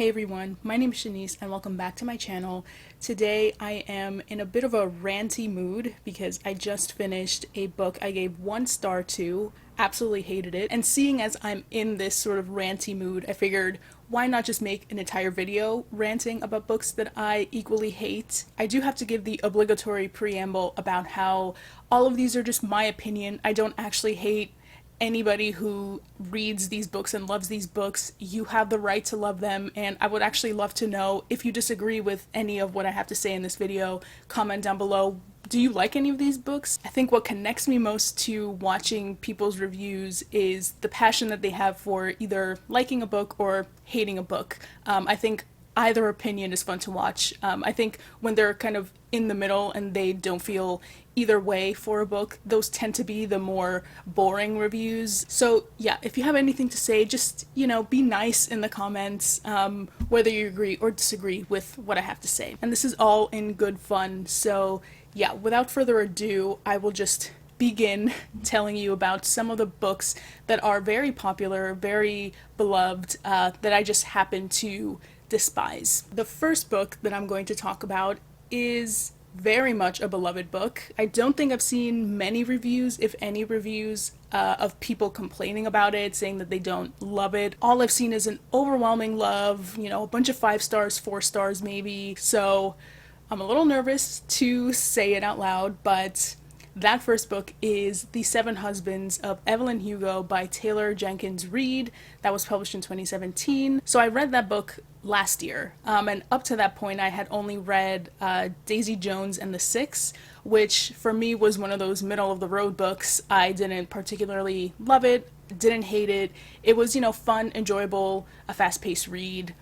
Hey everyone, my name is Shanice and welcome back to my channel. Today I am in a bit of a ranty mood because I just finished a book I gave 1 star to, absolutely hated it, and seeing as I'm in this sort of ranty mood, I figured why not just make an entire video ranting about books that I equally hate. I do have to give the obligatory preamble about how all of these are just my opinion. I don't actually hate anybody who reads these books and loves these books. You have the right to love them, and I would actually love to know if you disagree with any of what I have to say in this video. Comment down below. Do you like any of these books? I think what connects me most to watching people's reviews is the passion that they have for either liking a book or hating a book. I think either opinion is fun to watch. I think when they're kind of in the middle and they don't feel either way for a book, those tend to be the more boring reviews. So yeah, if you have anything to say, just, be nice in the comments, whether you agree or disagree with what I have to say. And this is all in good fun. So yeah, without further ado, I will just begin telling you about some of the books that are very popular, very beloved, that I just happen to despise. The first book that I'm going to talk about is very much a beloved book. I don't think I've seen many reviews, if any reviews, of people complaining about it, saying that they don't love it. All I've seen is an overwhelming love, a bunch of 5 stars, 4 stars maybe. So I'm a little nervous to say it out loud, but that first book is The Seven Husbands of Evelyn Hugo by Taylor Jenkins Reid. That was published in 2017. So I read that book last year, and up to that point I had only read Daisy Jones and the Six, which for me was one of those middle of the road books. I didn't particularly love it, didn't hate it. It was, fun, enjoyable, a fast-paced read.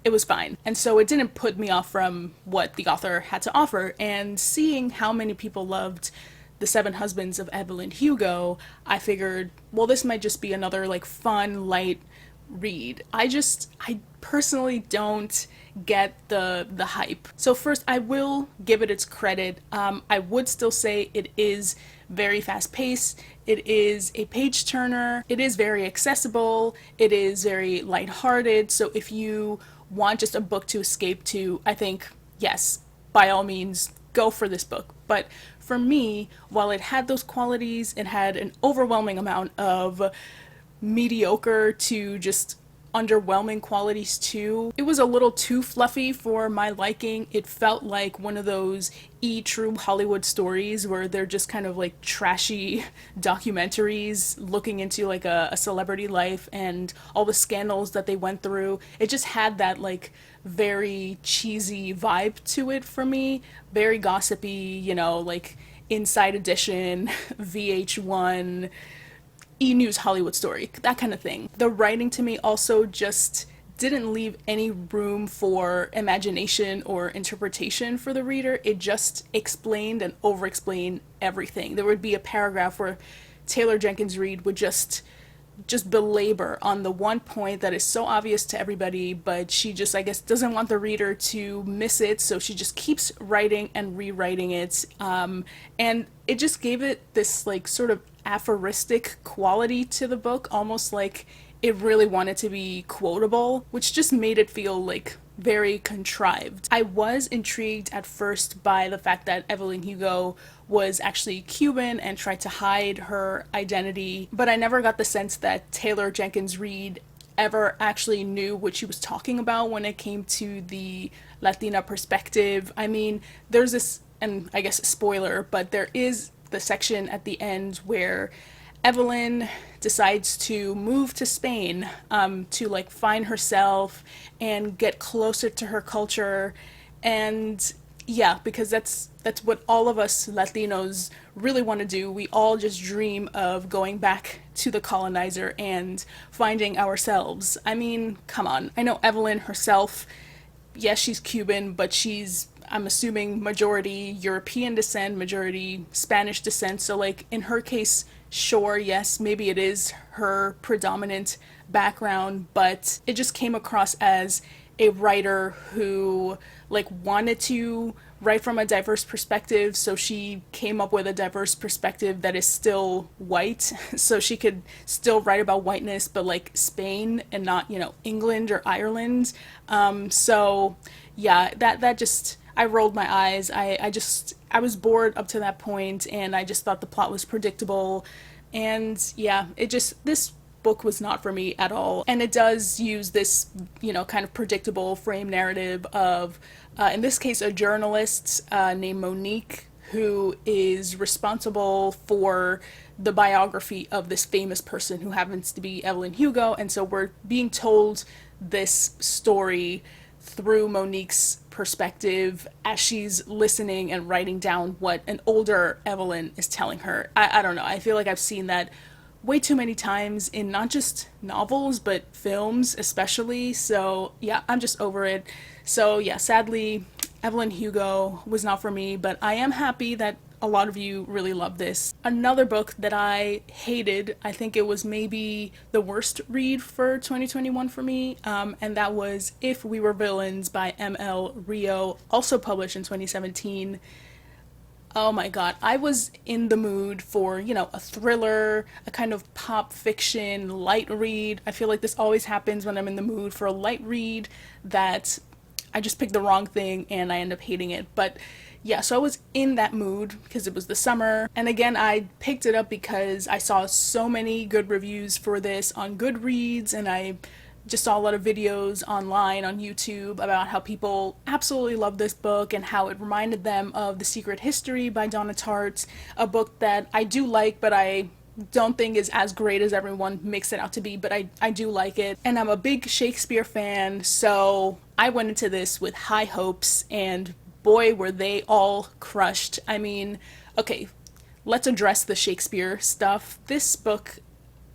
It was fine. And so it didn't put me off from what the author had to offer. And seeing how many people loved The Seven Husbands of Evelyn Hugo, I figured, well, this might just be another fun, light read. I personally don't get the hype. So first, I will give it its credit. I would still say it is very fast paced. It is a page turner. It is very accessible. It is very lighthearted. So if you want just a book to escape to, I think, yes, by all means, go for this book. But for me, while it had those qualities, it had an overwhelming amount of mediocre to just underwhelming qualities too. It was a little too fluffy for my liking. It felt like one of those true Hollywood stories where they're just kind of trashy documentaries looking into a celebrity life and all the scandals that they went through. It just had that very cheesy vibe to it for me. Very gossipy, Inside Edition, VH1, E! News Hollywood Story, that kind of thing. The writing to me also just didn't leave any room for imagination or interpretation for the reader. It just explained and over-explained everything. There would be a paragraph where Taylor Jenkins Reid would just belabor on the one point that is so obvious to everybody, but she just, I guess, doesn't want the reader to miss it, so she just keeps writing and rewriting it, and it just gave it this sort of aphoristic quality to the book, almost like it really wanted to be quotable, which just made it feel very contrived. I was intrigued at first by the fact that Evelyn Hugo was actually Cuban and tried to hide her identity, but I never got the sense that Taylor Jenkins Reid ever actually knew what she was talking about when it came to the Latina perspective. I mean, there's this, and I guess spoiler, but there is the section at the end where Evelyn decides to move to Spain, to find herself and get closer to her culture. And yeah, because that's what all of us Latinos really want to do. We all just dream of going back to the colonizer and finding ourselves. I mean, come on. I know Evelyn herself, yes, she's Cuban, but she's, I'm assuming, majority European descent, majority Spanish descent. So in her case, sure, yes, maybe it is her predominant background, but it just came across as a writer who like wanted to write from a diverse perspective, so she came up with a diverse perspective that is still white, so she could still write about whiteness, but like Spain and not, England or Ireland. So yeah, that just, I rolled my eyes. I was bored up to that point, and I just thought the plot was predictable. And yeah, this book was not for me at all. And it does use this, kind of predictable frame narrative of, in this case, a journalist named Monique, who is responsible for the biography of this famous person who happens to be Evelyn Hugo. And so we're being told this story through Monique's perspective as she's listening and writing down what an older Evelyn is telling her. I don't know. I feel like I've seen that way too many times in not just novels but films especially. So yeah, I'm just over it. So yeah, sadly, Evelyn Hugo was not for me, but I am happy that a lot of you really love this. Another book that I hated, I think it was maybe the worst read for 2021 for me, and that was If We Were Villains by M.L. Rio, also published in 2017. Oh my god, I was in the mood for, a thriller, a kind of pop fiction light read. I feel like this always happens when I'm in the mood for a light read, that I just pick the wrong thing and I end up hating it. But yeah, so I was in that mood because it was the summer. And again, I picked it up because I saw so many good reviews for this on Goodreads, and I just saw a lot of videos online on YouTube about how people absolutely love this book and how it reminded them of The Secret History by Donna Tartt, a book that I do like, but I don't think is as great as everyone makes it out to be, but I do like it. And I'm a big Shakespeare fan, so I went into this with high hopes, and boy, were they all crushed. I mean, okay, let's address the Shakespeare stuff. This book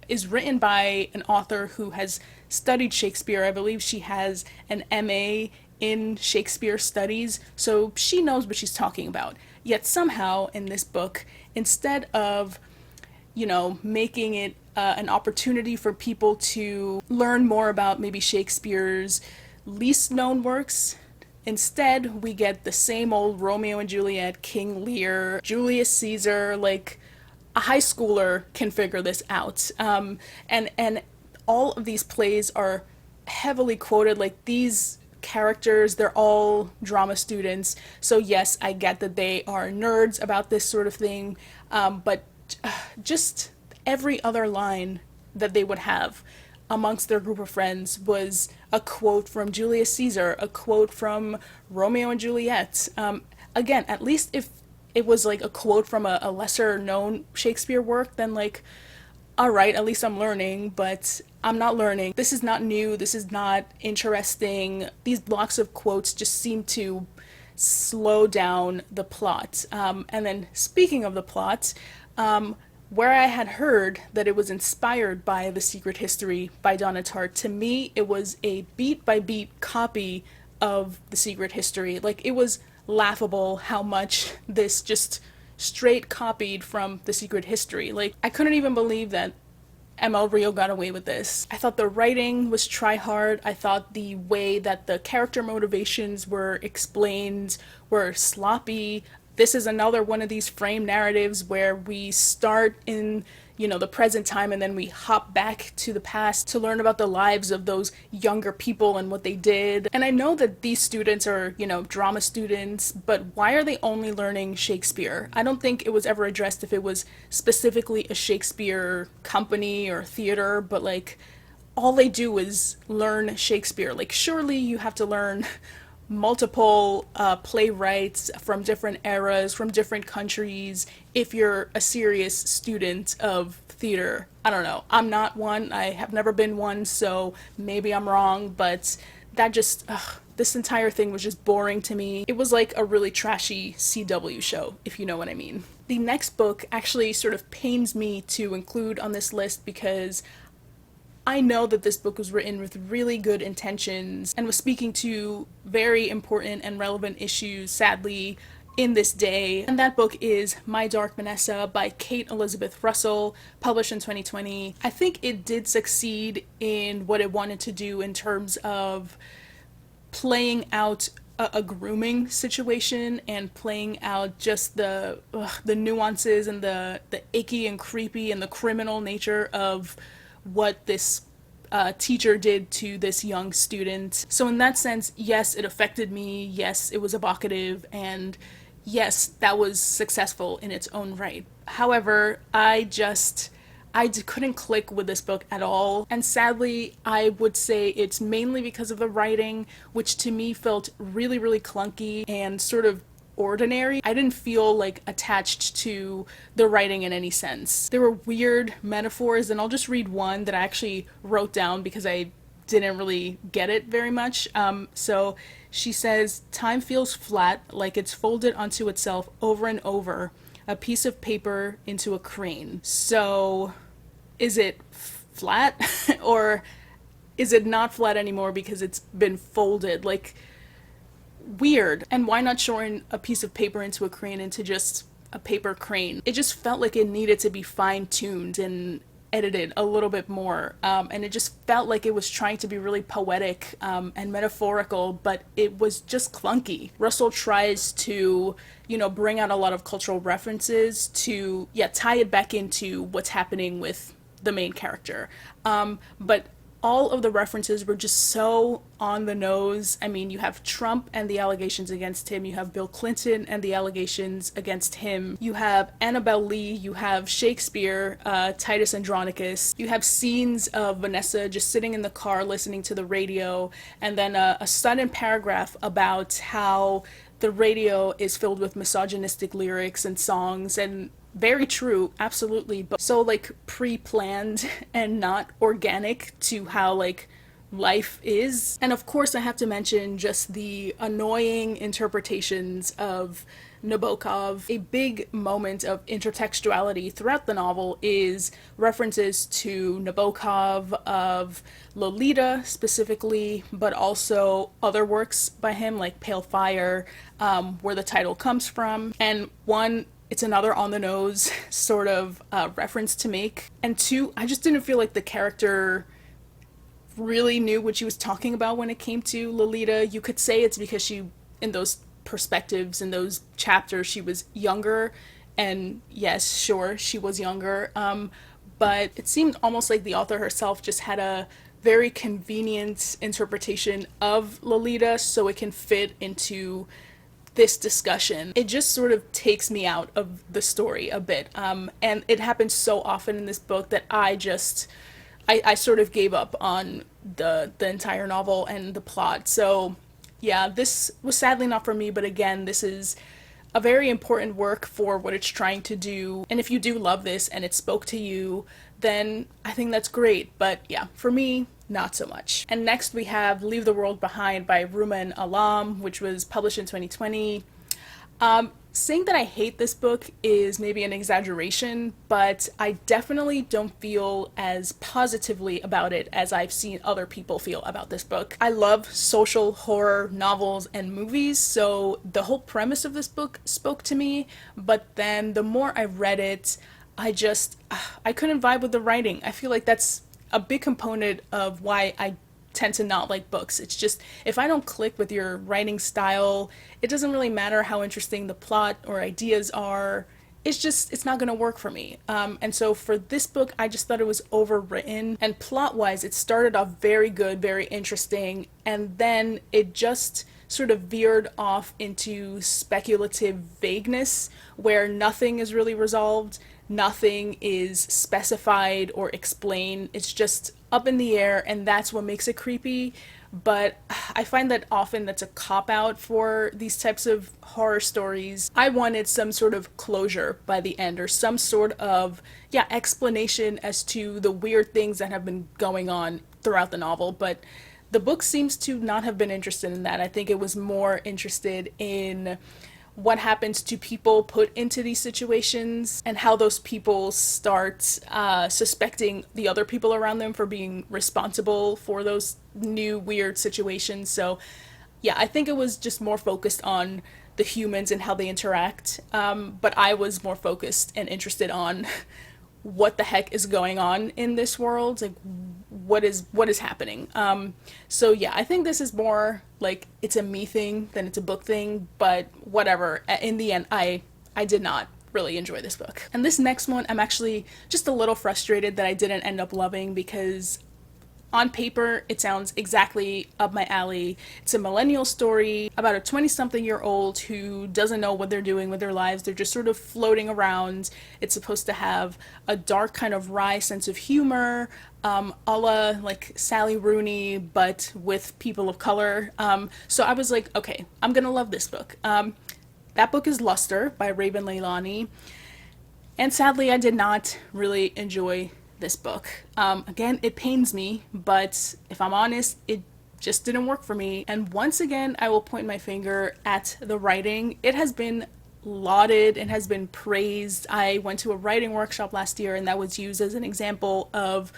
is written by an author who has studied Shakespeare. I believe she has an MA in Shakespeare studies, so she knows what she's talking about. Yet somehow in this book, instead of, making it an opportunity for people to learn more about maybe Shakespeare's least known works, instead we get the same old Romeo and Juliet, King Lear, Julius Caesar, like a high schooler can figure this out. And all of these plays are heavily quoted. Like, these characters, they're all drama students. So yes, I get that they are nerds about this sort of thing, but just every other line that they would have amongst their group of friends was a quote from Julius Caesar, a quote from Romeo and Juliet. Again, at least if it was like a quote from a lesser known Shakespeare work, then like, all right, at least I'm learning, but I'm not learning. This is not new. This is not interesting. These blocks of quotes just seem to slow down the plot. And then speaking of the plot, where I had heard that it was inspired by The Secret History by Donna Tartt, to me it was a beat by beat copy of The Secret History. Like, it was laughable how much this just straight copied from The Secret History. Like, I couldn't even believe that ML Rio got away with this. I thought the writing was try hard. I thought the way that the character motivations were explained were sloppy. This is another one of these frame narratives where we start in, the present time, and then we hop back to the past to learn about the lives of those younger people and what they did. And I know that these students are, drama students, but why are they only learning Shakespeare? I don't think it was ever addressed if it was specifically a Shakespeare company or theater, but like, all they do is learn Shakespeare. Like, surely you have to learn multiple playwrights from different eras, from different countries, if you're a serious student of theater. I don't know. I'm not one. I have never been one, so maybe I'm wrong, but that just, this entire thing was just boring to me. It was like a really trashy CW show, if you know what I mean. The next book actually sort of pains me to include on this list because I know that this book was written with really good intentions and was speaking to very important and relevant issues, sadly, in this day. And that book is My Dark Vanessa by Kate Elizabeth Russell, published in 2020. I think it did succeed in what it wanted to do in terms of playing out a grooming situation and playing out just the nuances and the icky and creepy and the criminal nature of what this teacher did to this young student. So in that sense, yes, it affected me. Yes, it was evocative, and yes, that was successful in its own right. However, couldn't click with this book at all. And sadly, I would say it's mainly because of the writing, which to me felt really, really clunky and sort of ordinary. I didn't feel like attached to the writing in any sense. There were weird metaphors, and I'll just read one that I actually wrote down because I didn't really get it very much. So she says, "Time feels flat, like it's folded onto itself over and over, a piece of paper into a crane." So is it flat or is it not flat anymore because it's been folded? Like, weird. And why not shorten a piece of paper into a crane into just a paper crane? It just felt like it needed to be fine-tuned and edited a little bit more, and it just felt like it was trying to be really poetic and metaphorical, but it was just clunky. Russell tries to, bring out a lot of cultural references to, tie it back into what's happening with the main character. But all of the references were just so on the nose. I mean, you have Trump and the allegations against him. You have Bill Clinton and the allegations against him. You have Annabelle Lee. You have Shakespeare, Titus Andronicus. You have scenes of Vanessa just sitting in the car listening to the radio, and then a sudden paragraph about how the radio is filled with misogynistic lyrics and songs, and very true, absolutely, but so like pre-planned and not organic to how like life is. And of course I have to mention just the annoying interpretations of Nabokov. A big moment of intertextuality throughout the novel is references to Nabokov, of Lolita specifically, but also other works by him like Pale Fire, where the title comes from. And one, it's another on the nose sort of reference to make. And two, I just didn't feel like the character really knew what she was talking about when it came to Lolita. You could say it's because she, in those perspectives, in those chapters, she was younger. And yes, sure, she was younger. But it seemed almost like the author herself just had a very convenient interpretation of Lolita so it can fit into this discussion. It just sort of takes me out of the story a bit. And it happens so often in this book that I sort of gave up on the entire novel and the plot. So yeah, this was sadly not for me, but again, this is a very important work for what it's trying to do. And if you do love this and it spoke to you, then I think that's great. But yeah, for me, not so much. And next we have Leave the World Behind by Rumen Alam, which was published in 2020. Saying that I hate this book is maybe an exaggeration, but I definitely don't feel as positively about it as I've seen other people feel about this book. I love social horror novels and movies, so the whole premise of this book spoke to me, but then the more I read it, I couldn't vibe with the writing. I feel like that's a big component of why I tend to not like books. It's just, if I don't click with your writing style, it doesn't really matter how interesting the plot or ideas are. It's not going to work for me. And so for this book, I just thought it was overwritten. And plot-wise, it started off very good, very interesting, and then it just sort of veered off into speculative vagueness where nothing is really resolved, nothing is specified or explained. It's just up in the air, and that's what makes it creepy. But I find that often that's a cop-out for these types of horror stories. I wanted some sort of closure by the end, or some sort of, explanation as to the weird things that have been going on throughout the novel, but the book seems to not have been interested in that. I think it was more interested in what happens to people put into these situations and how those people start suspecting the other people around them for being responsible for those new weird situations. So yeah, I think it was just more focused on the humans and how they interact, but I was more focused and interested on what the heck is going on in this world. Like, what is happening. So yeah, I think this is more like it's a me thing than it's a book thing, but whatever. In the end, I did not really enjoy this book. And this next one, I'm actually just a little frustrated that I didn't end up loving, because on paper, it sounds exactly up my alley. It's a millennial story about a 20-something-year-old who doesn't know what they're doing with their lives. They're just sort of floating around. It's supposed to have a dark kind of wry sense of humor, a la like Sally Rooney, but with people of color. So I was like, okay, I'm gonna love this book. That book is Luster by Raven Leilani. And sadly, I did not really enjoy this book. Again, it pains me, but if I'm honest, it just didn't work for me. And once again, I will point my finger at the writing. It has been lauded and has been praised. I went to a writing workshop last year, and that was used as an example of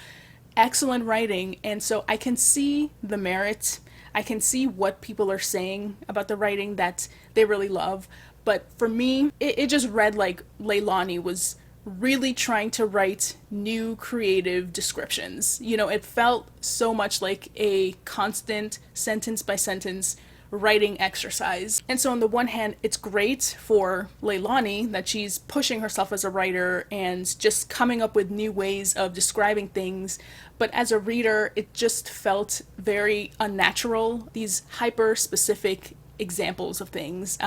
excellent writing. And so I can see the merit. I can see what people are saying about the writing that they really love. But for me, it just read like Leilani was really trying to write new creative descriptions. You know, it felt so much like a constant sentence by sentence writing exercise. And so on the one hand, it's great for Leilani that she's pushing herself as a writer and just coming up with new ways of describing things. But as a reader, it just felt very unnatural. These hyper specific examples of things,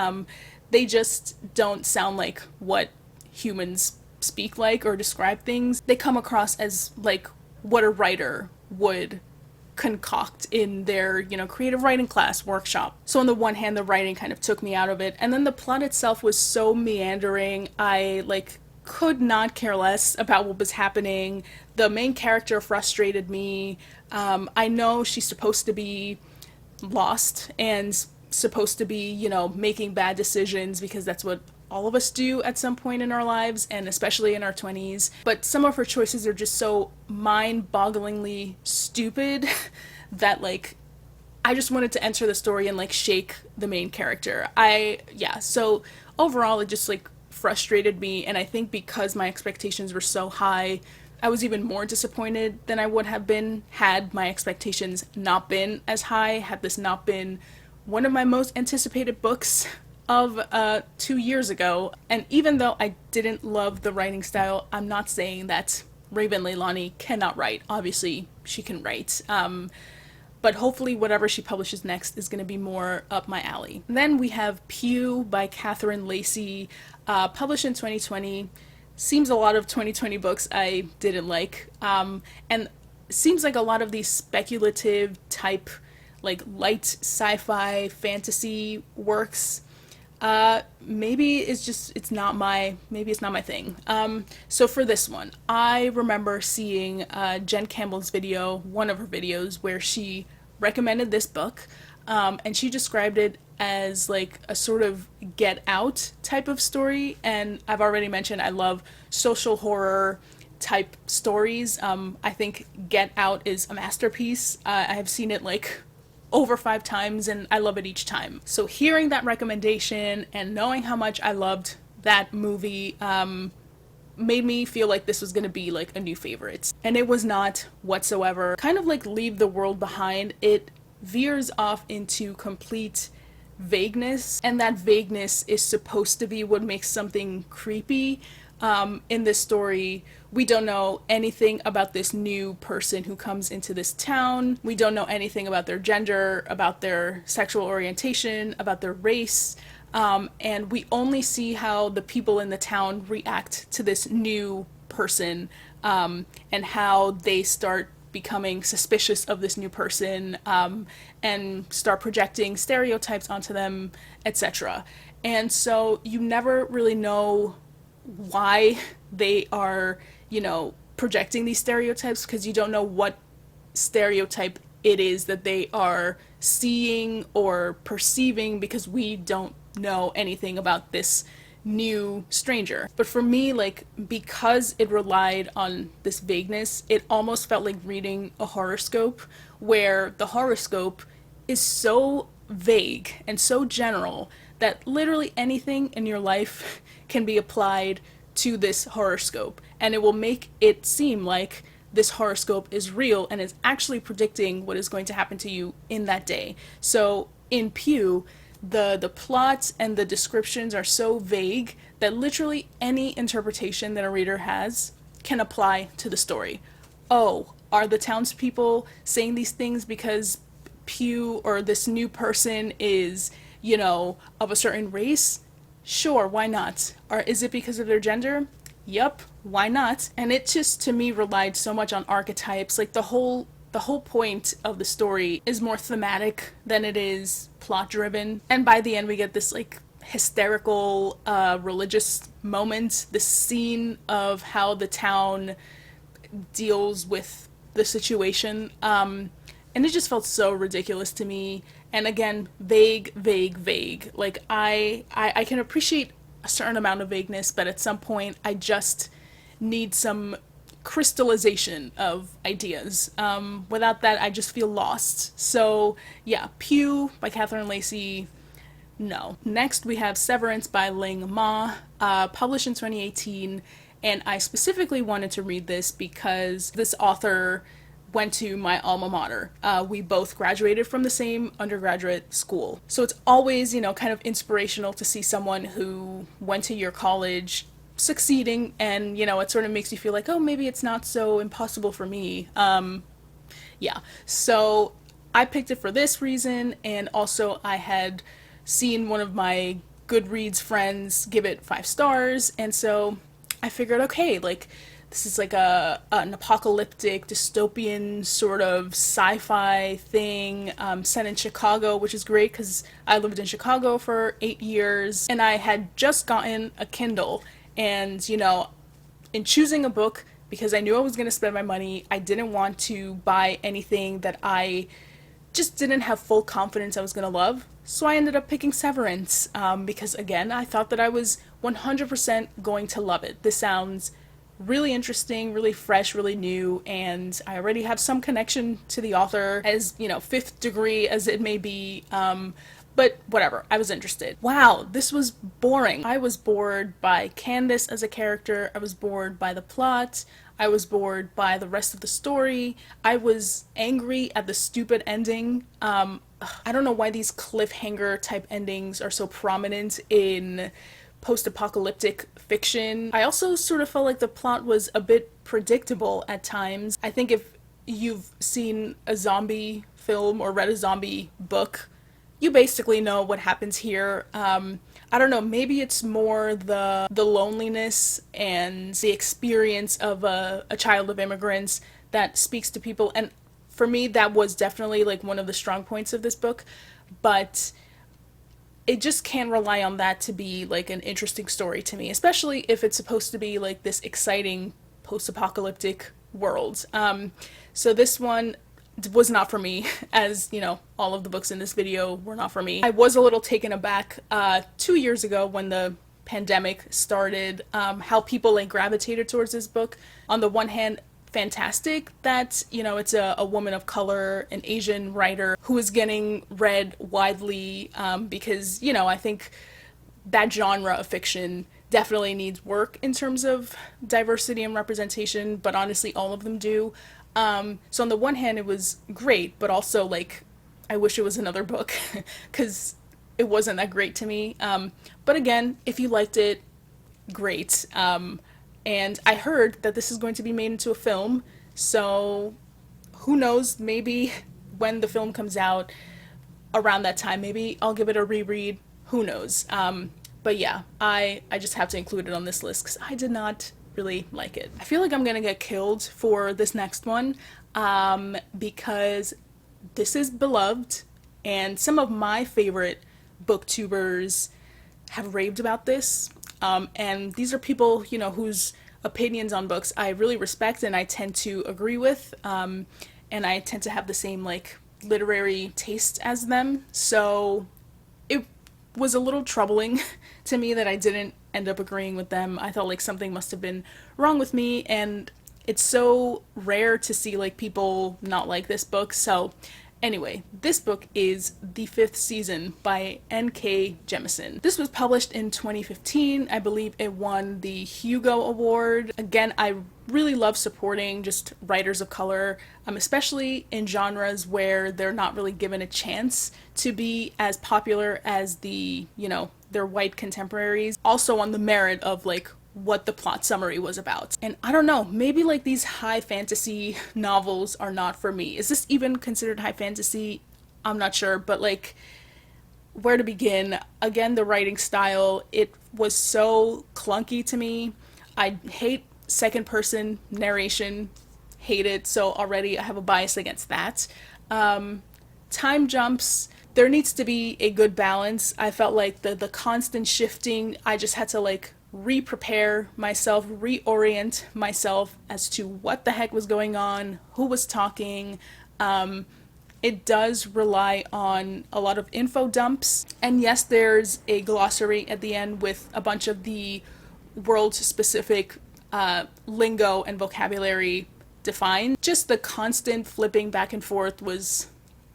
they just don't sound like what humans speak like or describe things. They come across as like what a writer would concoct in their, you know, creative writing class workshop. So on the one hand, the writing kind of took me out of it, and then the plot itself was so meandering. I like could not care less about what was happening. The main character frustrated me. I know she's supposed to be lost and supposed to be, you know, making bad decisions, because that's what all of us do at some point in our lives, and especially in our 20s. But some of her choices are just so mind-bogglingly stupid that, like, I just wanted to enter the story and, like, shake the main character. So overall, it just, like, frustrated me, and I think because my expectations were so high, I was even more disappointed than I would have been had my expectations not been as high, had this not been one of my most anticipated books of 2 years ago. And even though I didn't love the writing style, I'm not saying that Raven Leilani cannot write. Obviously, she can write. But hopefully whatever she publishes next is going to be more up my alley. And then we have Pew by Catherine Lacey, published in 2020. Seems a lot of 2020 books I didn't like. And seems like a lot of these speculative type, like light sci-fi fantasy works, maybe it's not my thing. So for this one, I remember seeing Jen Campbell's video, one of her videos, where she recommended this book, and she described it as like a sort of Get Out type of story. And I've already mentioned I love social horror type stories. I think Get Out is a masterpiece. I have seen it like over 5 times, and I love it each time. So hearing that recommendation and knowing how much I loved that movie made me feel like this was going to be like a new favorite. And it was not whatsoever. Kind of like Leave the World Behind, it veers off into complete vagueness, and that vagueness is supposed to be what makes something creepy. In this story, we don't know anything about this new person who comes into this town. We don't know anything about their gender, about their sexual orientation, about their race. And we only see how the people in the town react to this new person, and how they start becoming suspicious of this new person, and start projecting stereotypes onto them, etc. And so you never really know why they are, you know, projecting these stereotypes, because you don't know what stereotype it is that they are seeing or perceiving, because we don't know anything about this new stranger. But for me, like, because it relied on this vagueness, it almost felt like reading a horoscope, where the horoscope is so vague and so general that literally anything in your life can be applied to this horoscope, and it will make it seem like this horoscope is real and is actually predicting what is going to happen to you in that day. So in Pew, the plots and the descriptions are so vague that literally any interpretation that a reader has can apply to the story. Oh, are the townspeople saying these things because Pew or this new person is, of a certain race? Sure, why not? Or is it because of their gender? Yup, why not? And it just to me relied so much on archetypes. Like the whole point of the story is more thematic than it is plot driven. And by the end we get this like hysterical religious moment, this scene of how the town deals with the situation. And it just felt so ridiculous to me. And again, vague, vague, vague. Like I can appreciate a certain amount of vagueness, but at some point I just need some crystallization of ideas. Without that, I just feel lost. So yeah, Pew by Catherine Lacey, no. Next we have Severance by Ling Ma, published in 2018, and I specifically wanted to read this because this author went to my alma mater. We both graduated from the same undergraduate school. So it's always, kind of inspirational to see someone who went to your college succeeding, and, it sort of makes you feel like, oh, maybe it's not so impossible for me. Yeah. So I picked it for this reason, and also I had seen one of my Goodreads friends give it 5 stars, and so I figured, okay, like, this is like an apocalyptic, dystopian sort of sci-fi thing, set in Chicago, which is great because I lived in Chicago for 8 years, and I had just gotten a Kindle, and, in choosing a book, because I knew I was going to spend my money, I didn't want to buy anything that I just didn't have full confidence I was going to love. So I ended up picking Severance, because again, I thought that I was 100% going to love it. This sounds really interesting, really fresh, really new, and I already have some connection to the author, as, fifth degree as it may be, but whatever, I was interested. Wow, this was boring. I was bored by Candace as a character, I was bored by the plot, I was bored by the rest of the story, I was angry at the stupid ending. I don't know why these cliffhanger type endings are so prominent in post-apocalyptic fiction. I also sort of felt like the plot was a bit predictable at times. I think if you've seen a zombie film or read a zombie book, you basically know what happens here. I don't know, maybe it's more the loneliness and the experience of a child of immigrants that speaks to people, and for me that was definitely like one of the strong points of this book, but it just can't rely on that to be like an interesting story to me, especially if it's supposed to be like this exciting post-apocalyptic world. So this one was not for me, as all of the books in this video were not for me. I was a little taken aback 2 years ago when the pandemic started, how people like gravitated towards this book. On the one hand, fantastic that it's a woman of color, an Asian writer who is getting read widely, because I think that genre of fiction definitely needs work in terms of diversity and representation, but honestly all of them do. So on the one hand it was great, but also like I wish it was another book because it wasn't that great to me. But again, if you liked it, great. And I heard that this is going to be made into a film, so who knows, maybe when the film comes out around that time, maybe I'll give it a reread, who knows. But yeah, I just have to include it on this list because I did not really like it. I feel like I'm gonna get killed for this next one, because this is beloved, and some of my favorite booktubers have raved about this. And these are people, whose opinions on books I really respect and I tend to agree with, and I tend to have the same, like, literary taste as them. So it was a little troubling to me that I didn't end up agreeing with them. I thought, like, something must have been wrong with me, and it's so rare to see, like, people not like this book. So Anyway, this book is The Fifth Season by N.K. Jemisin. This was published in 2015. I believe it won the Hugo Award. Again, I really love supporting just writers of color, especially in genres where they're not really given a chance to be as popular as their white contemporaries. Also on the merit of like what the plot summary was about. And I don't know, maybe like these high fantasy novels are not for me. Is this even considered high fantasy? I'm not sure, but like where to begin? Again, the writing style, it was so clunky to me. I hate second person narration, hate it, so already I have a bias against that. Time jumps, there needs to be a good balance. I felt like the constant shifting, I just had to like re-prepare myself, reorient myself as to what the heck was going on, who was talking. It does rely on a lot of info dumps. And yes, there's a glossary at the end with a bunch of the world-specific lingo and vocabulary defined. Just the constant flipping back and forth was,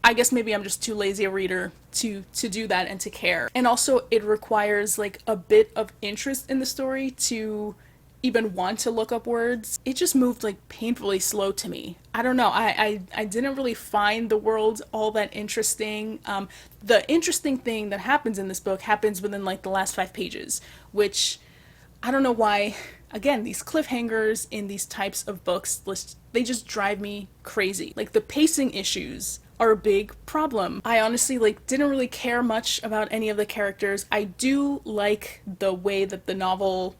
I guess maybe I'm just too lazy a reader to do that and to care. And also it requires like a bit of interest in the story to even want to look up words. It just moved like painfully slow to me. I don't know. I didn't really find the world all that interesting. The interesting thing that happens in this book happens within like the last 5 pages, which I don't know why. Again, these cliffhangers in these types of books, they just drive me crazy. Like the pacing issues are a big problem. I honestly like didn't really care much about any of the characters. I do like the way that the novel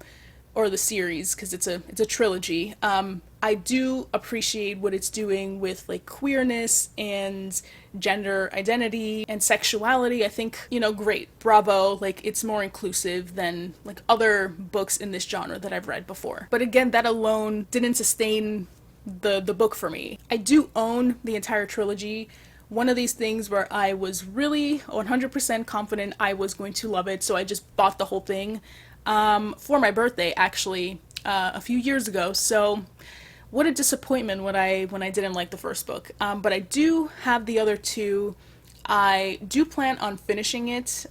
or the series, because it's a trilogy, I do appreciate what it's doing with like queerness and gender identity and sexuality. I think, great, bravo, like it's more inclusive than like other books in this genre that I've read before. But again, that alone didn't sustain the book for me. I do own the entire trilogy. One of these things where I was really 100% confident I was going to love it, so I just bought the whole thing for my birthday, actually, a few years ago. So what a disappointment when I didn't like the first book. But I do have the other two. I do plan on finishing it.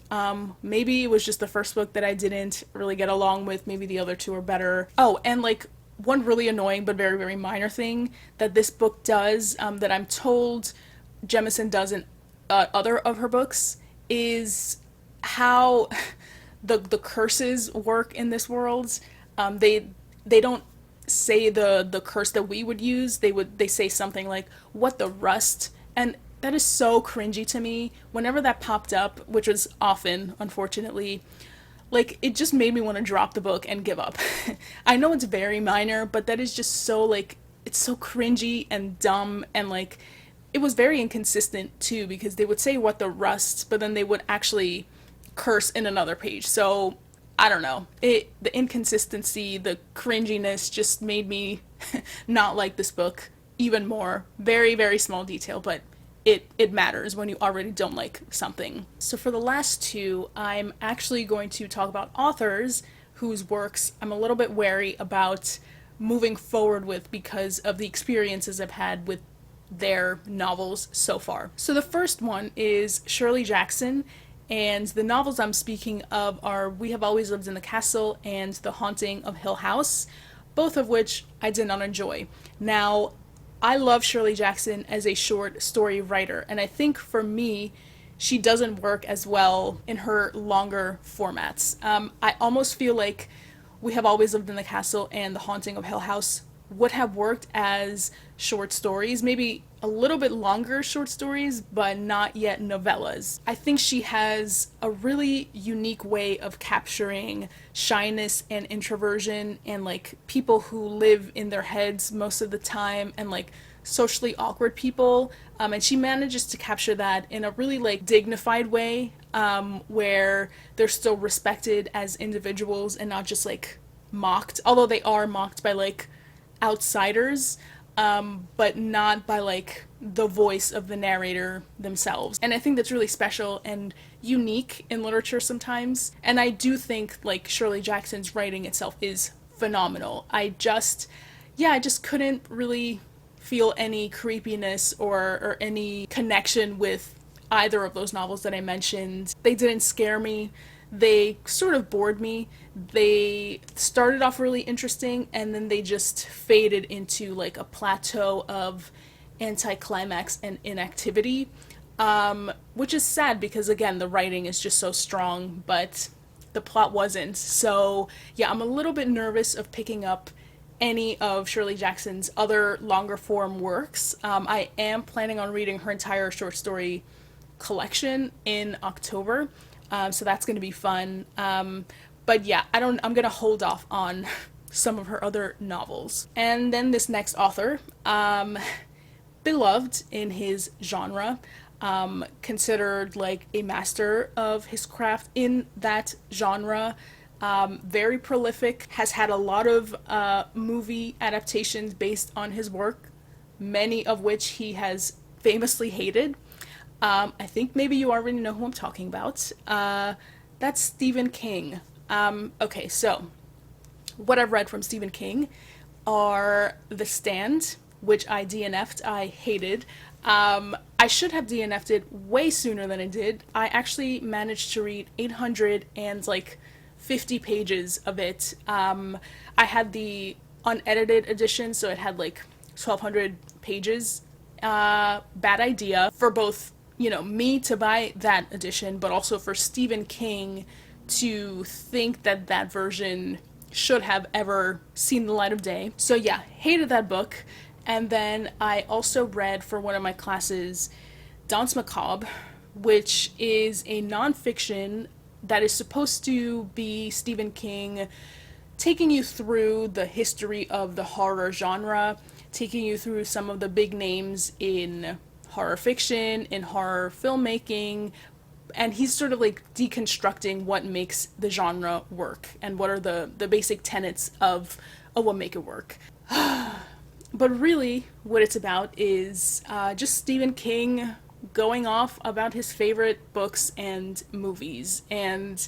Maybe it was just the first book that I didn't really get along with. Maybe the other two are better. Oh, and like one really annoying but very, very minor thing that this book does, that I'm told Jemisin does in other of her books, is how the curses work in this world. They don't say the curse that we would use. They say something like "what the rust," and that is so cringy to me. Whenever that popped up, which was often, unfortunately, like it just made me want to drop the book and give up. I know it's very minor, but that is just so like it's so cringy and dumb, and like it was very inconsistent too, because they would say "what the rust," but then they would actually curse in another page. So I don't know, the inconsistency, the cringiness just made me not like this book even more. Very, very small detail, but it matters when you already don't like something. So for the last two, I'm actually going to talk about authors whose works I'm a little bit wary about moving forward with because of the experiences I've had with their novels so far. So the first one is Shirley Jackson, and the novels I'm speaking of are We Have Always Lived in the Castle and The Haunting of Hill House, both of which I did not enjoy. Now, I love Shirley Jackson as a short story writer, and I think for me, she doesn't work as well in her longer formats. I almost feel like We Have Always Lived in the Castle and The Haunting of Hill House would have worked as short stories, maybe a little bit longer short stories, but not yet novellas. I think she has a really unique way of capturing shyness and introversion and like people who live in their heads most of the time and like socially awkward people. And she manages to capture that in a really like dignified way, where they're still respected as individuals and not just like mocked, although they are mocked by like outsiders, but not by like the voice of the narrator themselves. And I think that's really special and unique in literature sometimes. And I do think like Shirley Jackson's writing itself is phenomenal. I just couldn't really feel any creepiness or any connection with either of those novels that I mentioned. They didn't scare me. They sort of bored me. They started off really interesting and then they just faded into like a plateau of anticlimax and inactivity, which is sad because, again, the writing is just so strong, but the plot wasn't. So, yeah, I'm a little bit nervous of picking up any of Shirley Jackson's other longer form works. I am planning on reading her entire short story collection in October, so that's going to be fun. But yeah, I'm going to hold off on some of her other novels. And then this next author, beloved in his genre, considered like a master of his craft in that genre, very prolific, has had a lot of movie adaptations based on his work, many of which he has famously hated. I think maybe you already know who I'm talking about. That's Stephen King. Okay, so what I've read from Stephen King are The Stand, which I DNF'd. I hated. I should have DNF'd it way sooner than I did. I actually managed to read 850 pages of it. I had the unedited edition, so it had like 1,200 pages. Bad idea for both, me to buy that edition, but also for Stephen King to think that that version should have ever seen the light of day. So yeah, hated that book. And then I also read for one of my classes Danse Macabre, which is a nonfiction that is supposed to be Stephen King taking you through the history of the horror genre, taking you through some of the big names in horror fiction, in horror filmmaking, and he's sort of like deconstructing what makes the genre work and what are the basic tenets of what make it work. But really, what it's about is just Stephen King going off about his favorite books and movies. And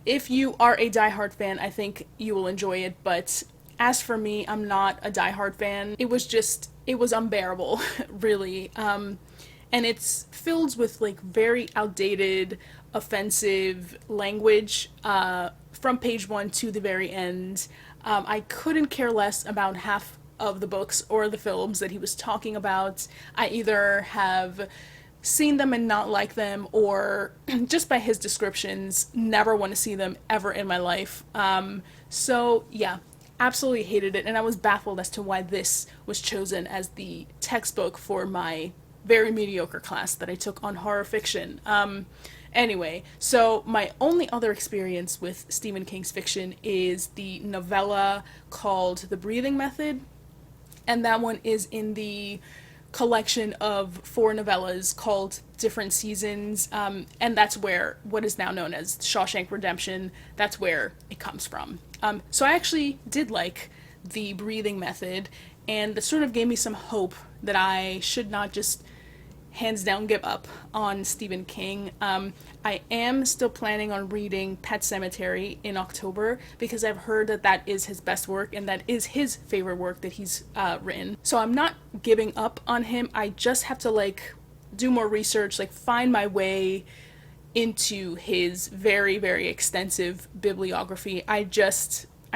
if you are a diehard fan, I think you will enjoy it. But as for me, I'm not a diehard fan. It was unbearable, really. And it's filled with like very outdated, offensive language from page one to the very end. I couldn't care less about half of the books or the films that he was talking about. I either have seen them and not like them, or just by his descriptions, never want to see them ever in my life. So yeah, absolutely hated it, and I was baffled as to why this was chosen as the textbook for my very mediocre class that I took on horror fiction. Anyway, so my only other experience with Stephen King's fiction is the novella called The Breathing Method, and that one is in the collection of 4 novellas called Different Seasons, and that's where what is now known as Shawshank Redemption, that's where it comes from. So I actually did like The Breathing Method, and that sort of gave me some hope that I should not just hands down give up on Stephen King. I am still planning on reading Pet Sematary in October because I've heard that that is his best work and that is his favorite work that he's written. So I'm not giving up on him. I just have to like do more research, like find my way into his very, very extensive bibliography. I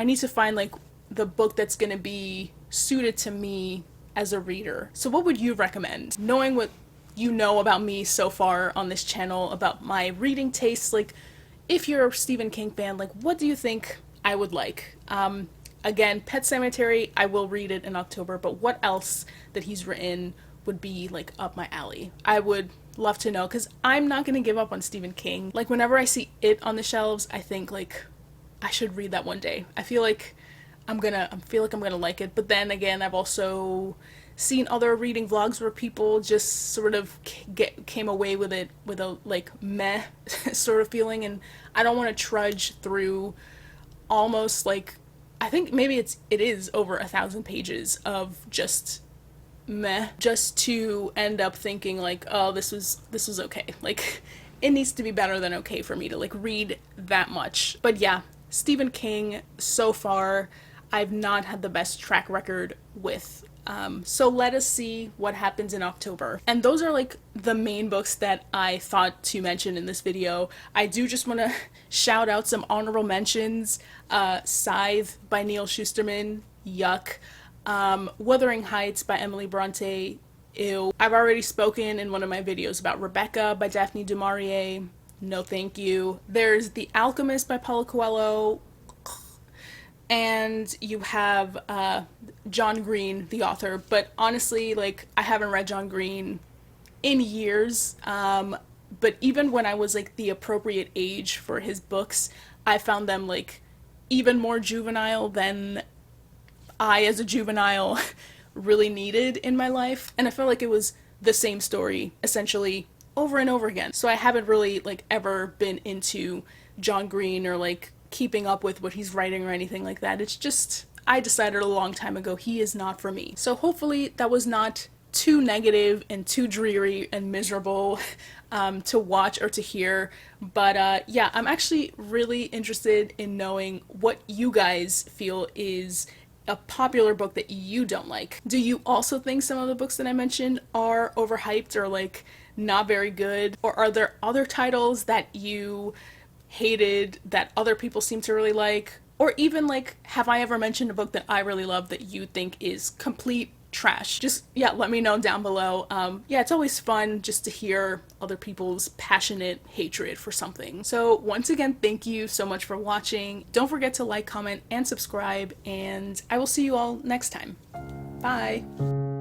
need to find like the book that's going to be suited to me as a reader. So what would you recommend? Knowing what you know about me so far on this channel, about my reading tastes, like if you're a Stephen King fan, like what do you think I would like? Again, Pet Sematary, I will read it in October, but what else that he's written would be like up my alley? I would love to know, because I'm not gonna give up on Stephen King. Like whenever I see it on the shelves, I think like I should read that one day. I feel like I'm gonna like it, but then again, I've also seen other reading vlogs where people just sort of came away with it with a like meh sort of feeling, and I don't want to trudge through almost like, I think maybe it is over 1,000 pages of just meh, just to end up thinking like, oh, this was okay. Like it needs to be better than okay for me to like read that much. But yeah, Stephen King, so far I've not had the best track record with So let us see what happens in October. And those are like the main books that I thought to mention in this video. I do just want to shout out some honorable mentions. Scythe by Neil Shusterman, yuck. Wuthering Heights by Emily Bronte, ew. I've already spoken in one of my videos about Rebecca by Daphne du Maurier, no thank you. There's The Alchemist by Paulo Coelho, and you have John Green, the author. But honestly, like, I haven't read John Green in years. But even when I was like the appropriate age for his books, I found them like even more juvenile than I, as a juvenile, really needed in my life. And I felt like it was the same story essentially over and over again. So I haven't really like ever been into John Green or like keeping up with what he's writing or anything like that. It's just, I decided a long time ago he is not for me. So hopefully that was not too negative and too dreary and miserable to watch or to hear. But yeah, I'm actually really interested in knowing what you guys feel is a popular book that you don't like. Do you also think some of the books that I mentioned are overhyped or like not very good? Or are there other titles that you hated that other people seem to really like? Or even like, have I ever mentioned a book that I really love that you think is complete trash? Just, yeah, let me know down below. Yeah, it's always fun just to hear other people's passionate hatred for something. So once again, thank you so much for watching. Don't forget to like, comment, and subscribe, and I will see you all next time. Bye!